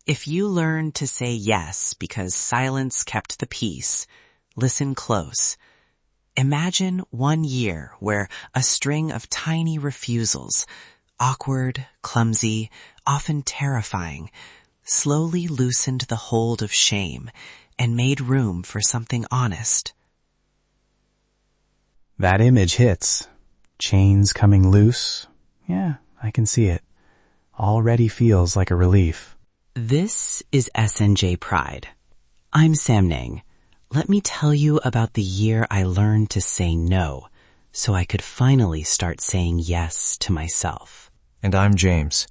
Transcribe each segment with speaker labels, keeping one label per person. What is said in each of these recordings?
Speaker 1: If you learn to say yes because silence kept the peace, listen close. Imagine 1 year where a string of tiny refusals, awkward, clumsy, often terrifying, slowly loosened the hold of shame and made room for something honest.
Speaker 2: That image hits. Chains coming loose. Yeah, I can see it. Already feels like a relief.
Speaker 1: This is SNJ Pride. I'm Samnang. Let me tell you about the year I learned to say no, so I could finally start saying yes to myself.
Speaker 3: And I'm James.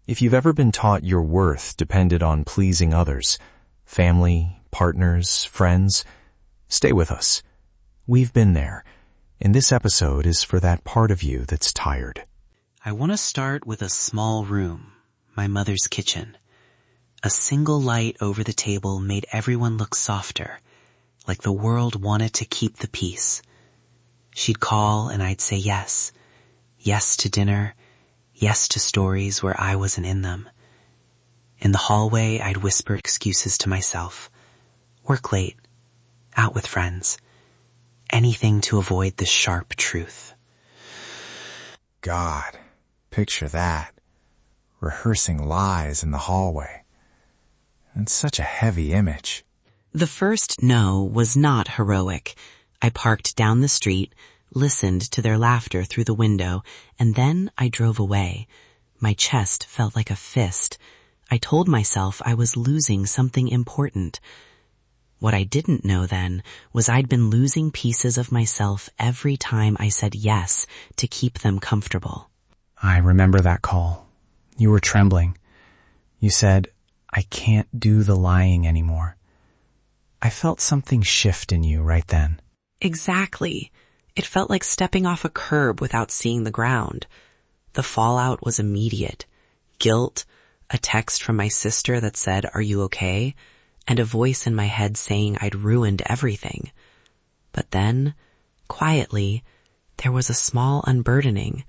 Speaker 3: If you've ever been taught your worth depended on pleasing others, family, partners, friends, stay with us. We've been there, and this episode is for that part of you that's tired.
Speaker 1: I want to start with a small room, my mother's kitchen. A single light over the table made everyone look softer, like the world wanted to keep the peace. She'd call and I'd say yes. Yes to dinner. Yes to stories where I wasn't in them. In the hallway, I'd whisper excuses to myself. Work late. Out with friends. Anything to avoid the sharp truth.
Speaker 4: God, picture that. Rehearsing lies in the hallway. It's such a heavy image.
Speaker 1: The first no was not heroic. I parked down the street, listened to their laughter through the window, and then I drove away. My chest felt like a fist. I told myself I was losing something important. What I didn't know then was I'd been losing pieces of myself every time I said yes to keep them comfortable.
Speaker 2: I remember that call. You were trembling. You said, I can't do the lying anymore. I felt something shift in you right then.
Speaker 1: Exactly. It felt like stepping off a curb without seeing the ground. The fallout was immediate. Guilt, a text from my sister that said, "Are you okay?" and a voice in my head saying I'd ruined everything. But then, quietly, there was a small unburdening.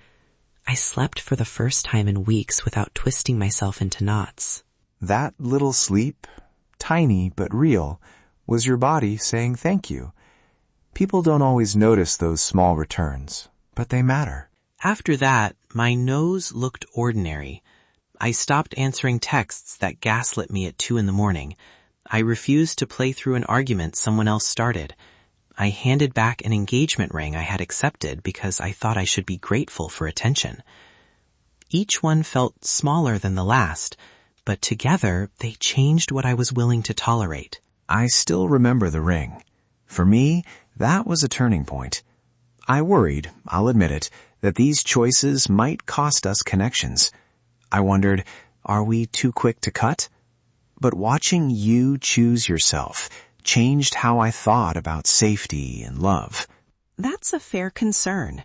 Speaker 1: I slept for the first time in weeks without twisting myself into knots.
Speaker 4: That little sleep, tiny but real, was your body saying thank you. People don't always notice those small returns, but they matter.
Speaker 1: After that, my nose looked ordinary. I stopped answering texts that gaslit me at 2 a.m. I refused to play through an argument someone else started. I handed back an engagement ring I had accepted because I thought I should be grateful for attention. Each one felt smaller than the last, but together they changed what I was willing to tolerate.
Speaker 4: I still remember the ring. For me, that was a turning point. I worried, I'll admit it, that these choices might cost us connections. I wondered, are we too quick to cut? But watching you choose yourself changed how I thought about safety and love.
Speaker 1: That's a fair concern.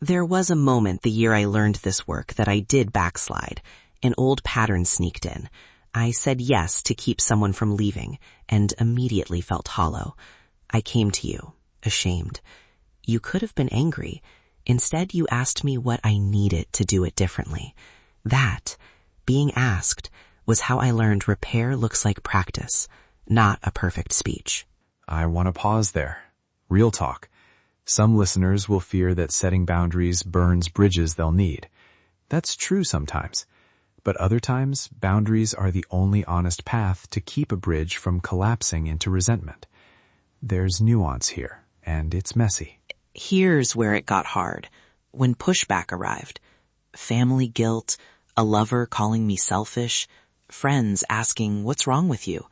Speaker 1: There was a moment the year I learned this work that I did backslide. An old pattern sneaked in. I said yes to keep someone from leaving and immediately felt hollow. I came to you, ashamed. You could have been angry. Instead, you asked me what I needed to do it differently. That, being asked, was how I learned repair looks like practice, not a perfect speech.
Speaker 3: I want to pause there. Real talk. Some listeners will fear that setting boundaries burns bridges they'll need. That's true sometimes. But other times, boundaries are the only honest path to keep a bridge from collapsing into resentment. There's nuance here, and it's messy.
Speaker 1: Here's where it got hard. When pushback arrived. Family guilt, a lover calling me selfish, friends asking, "What's wrong with you?"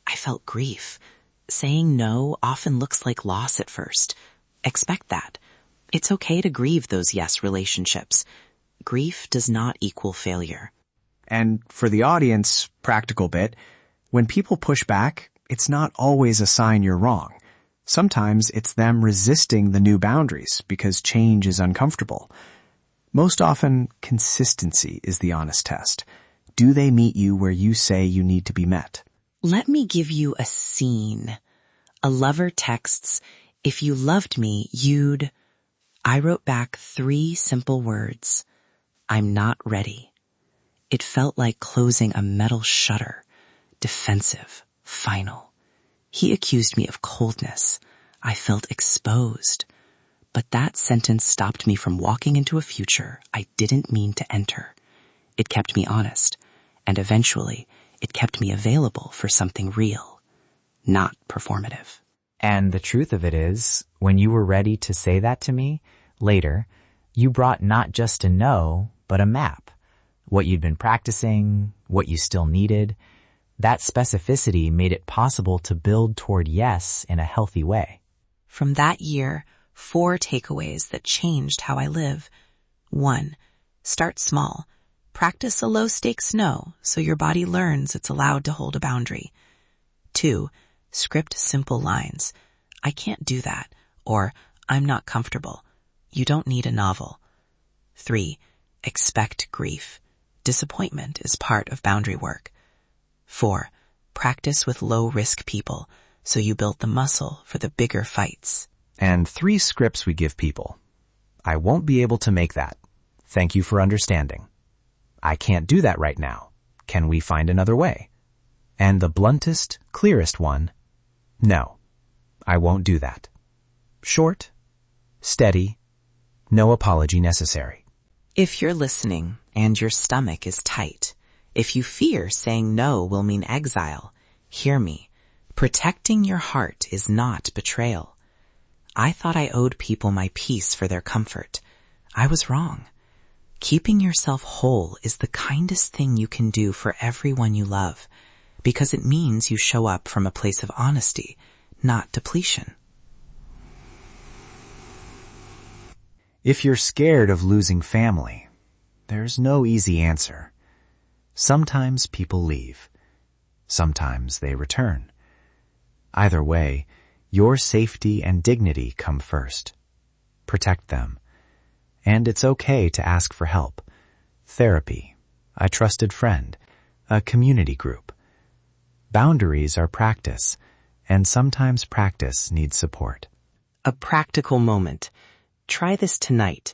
Speaker 1: I felt grief. Saying no often looks like loss at first. Expect that. It's okay to grieve those yes relationships. Grief does not equal failure.
Speaker 4: And for the audience, practical bit, when people push back, it's not always a sign you're wrong. Sometimes it's them resisting the new boundaries because change is uncomfortable. Most often, consistency is the honest test. Do they meet you where you say you need to be met?
Speaker 1: Let me give you a scene. A lover texts, "If you loved me, you'd..." I wrote back 3 simple words. "I'm not ready." It felt like closing a metal shutter. defensive, final. He accused me of coldness. I felt exposed. But that sentence stopped me from walking into a future I didn't mean to enter. It kept me honest, and eventually it kept me available for something real, not performative.
Speaker 2: And the truth of it is, when you were ready to say that to me, later, you brought not just a no, but a map. What you'd been practicing, what you still needed. That specificity made it possible to build toward yes in a healthy way.
Speaker 5: From that year, 4 takeaways that changed how I live. 1. Start small. Practice a low-stakes no so your body learns it's allowed to hold a boundary. 2. Script simple lines. I can't do that, or I'm not comfortable. You don't need a novel. 3. Expect grief. Disappointment is part of boundary work. 4. Practice with low-risk people so you build the muscle for the bigger fights.
Speaker 2: And 3 scripts we give people. I won't be able to make that. Thank you for understanding. I can't do that right now. Can we find another way? And the bluntest, clearest one, no, I won't do that. Short, steady, no apology necessary.
Speaker 5: If you're listening and your stomach is tight, if you fear saying no will mean exile, hear me. Protecting your heart is not betrayal. I thought I owed people my peace for their comfort. I was wrong. Keeping yourself whole is the kindest thing you can do for everyone you love, because it means you show up from a place of honesty, not depletion.
Speaker 2: If you're scared of losing family, there's no easy answer. Sometimes people leave. Sometimes they return. Either way, your safety and dignity come first. Protect them. And it's okay to ask for help. Therapy, a trusted friend, a community group. Boundaries are practice, and sometimes practice needs support.
Speaker 1: A practical moment. Try this tonight.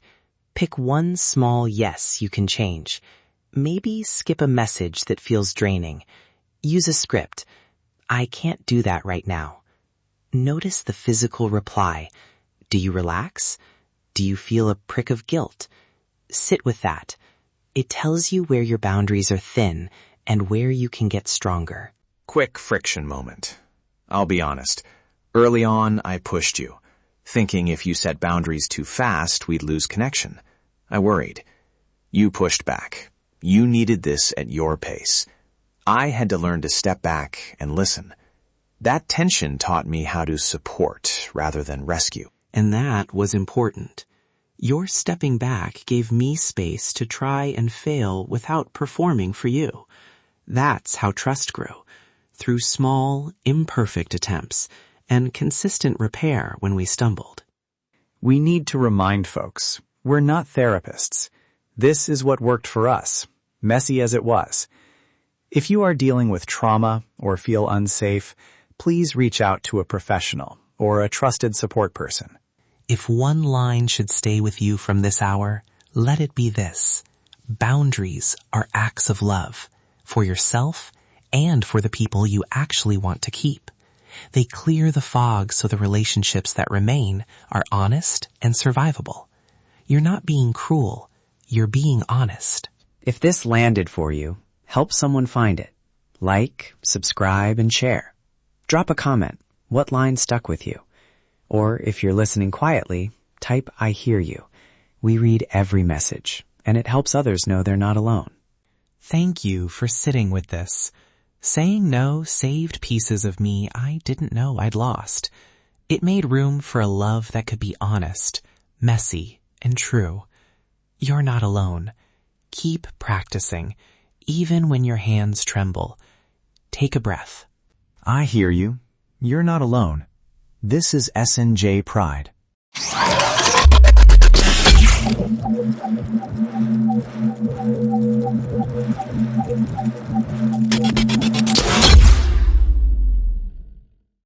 Speaker 1: Pick one small yes you can change. Maybe skip a message that feels draining. Use a script. I can't do that right now. Notice the physical reply. Do you relax? Do you feel a prick of guilt? Sit with that. It tells you where your boundaries are thin and where you can get stronger.
Speaker 4: Quick friction moment. I'll be honest. Early on, I pushed you, thinking if you set boundaries too fast, we'd lose connection. I worried. You pushed back. You needed this at your pace. I had to learn to step back and listen. That tension taught me how to support rather than rescue.
Speaker 1: And that was important. Your stepping back gave me space to try and fail without performing for you. That's how trust grew, through small, imperfect attempts and consistent repair when we stumbled.
Speaker 2: We need to remind folks, we're not therapists. This is what worked for us, messy as it was. If you are dealing with trauma or feel unsafe, please reach out to a professional or a trusted support person.
Speaker 1: If one line should stay with you from this hour, let it be this. Boundaries are acts of love for yourself and for the people you actually want to keep. They clear the fog so the relationships that remain are honest and survivable. You're not being cruel. You're being honest.
Speaker 2: If this landed for you, help someone find it. Like, subscribe, and share. Drop a comment. What line stuck with you? Or if you're listening quietly, type I hear you. We read every message, and it helps others know they're not alone.
Speaker 1: Thank you for sitting with this. Saying no saved pieces of me I didn't know I'd lost. It made room for a love that could be honest, messy, and true. You're not alone. Keep practicing, even when your hands tremble. Take a breath.
Speaker 2: I hear you. You're not alone. This is S&J Pride.